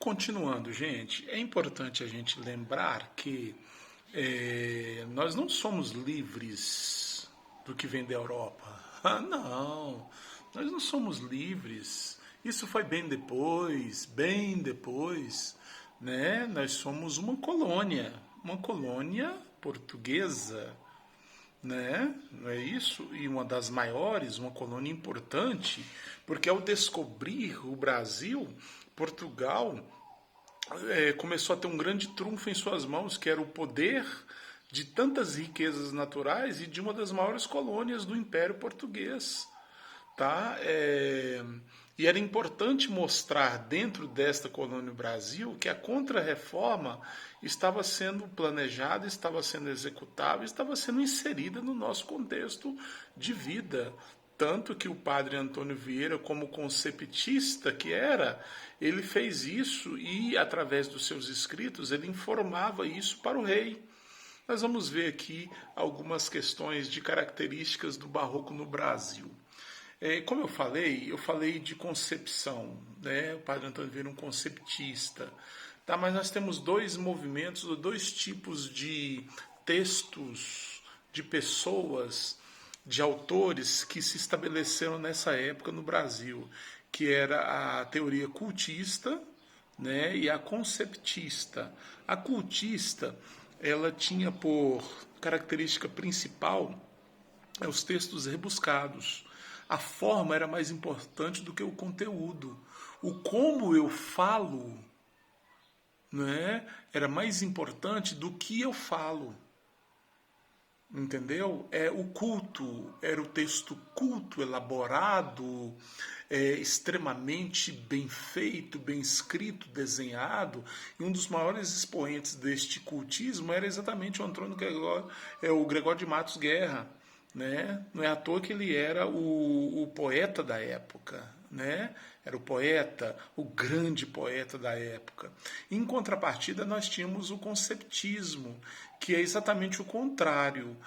continuando, gente, é importante a gente lembrar que nós não somos livres do que vem da Europa. Ah, não, nós não somos livres. Isso foi bem depois, né? Nós somos uma colônia portuguesa, né? Não é isso? E uma das maiores, uma colônia importante, porque ao descobrir o Brasil, Portugal começou a ter um grande trunfo em suas mãos, que era o poder de tantas riquezas naturais e de uma das maiores colônias do Império Português. Tá? E era importante mostrar dentro desta colônia Brasil que a Contra-Reforma estava sendo planejada, estava sendo executada, estava sendo inserida no nosso contexto de vida. Tanto que o padre Antônio Vieira, como conceptista que era, ele fez isso e, através dos seus escritos, ele informava isso para o rei. Nós vamos ver aqui algumas questões de características do barroco no Brasil. Como eu falei de concepção, né? O padre Antônio Vieira é um conceptista, tá? Mas nós temos dois movimentos, dois tipos de textos, de pessoas, de autores que se estabeleceram nessa época no Brasil, que era a teoria cultista, né? E a conceptista. A cultista, ela tinha por característica principal os textos rebuscados. A forma era mais importante do que o conteúdo. O como eu falo, né, era mais importante do que eu falo. Entendeu? O culto, era o texto culto, elaborado, extremamente bem feito, bem escrito, desenhado. E um dos maiores expoentes deste cultismo era exatamente o Antônio Gregório, o Gregório de Matos Guerra. Né? Não é à toa que ele era o poeta da época, né? Era o poeta, o grande poeta da época. Em contrapartida, nós tínhamos o conceptismo, que é exatamente o contrário.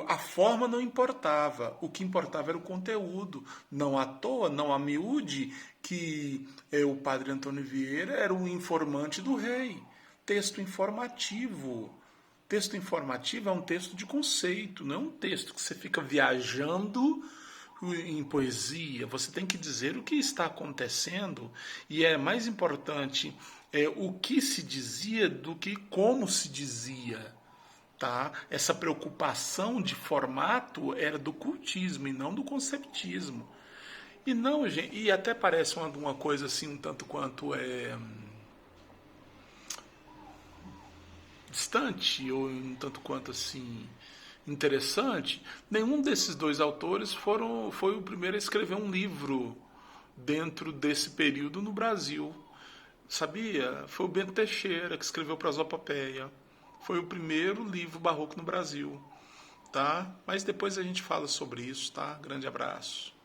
A forma não importava, o que importava era o conteúdo. Não à toa, não a miúde, que o padre Antônio Vieira era um informante do rei. Texto informativo. Texto informativo é um texto de conceito, não é um texto que você fica viajando em poesia. Você tem que dizer o que está acontecendo e é mais importante o que se dizia do que como se dizia. Tá? Essa preocupação de formato era do cultismo e não do conceptismo. E não, gente, e até parece uma coisa assim um tanto quanto distante ou um tanto quanto assim interessante, nenhum desses dois autores foi o primeiro a escrever um livro dentro desse período no Brasil. Sabia? Foi o Bento Teixeira que escreveu Prosopopeia. Foi o primeiro livro barroco no Brasil, tá? Mas depois a gente fala sobre isso, tá? Grande abraço.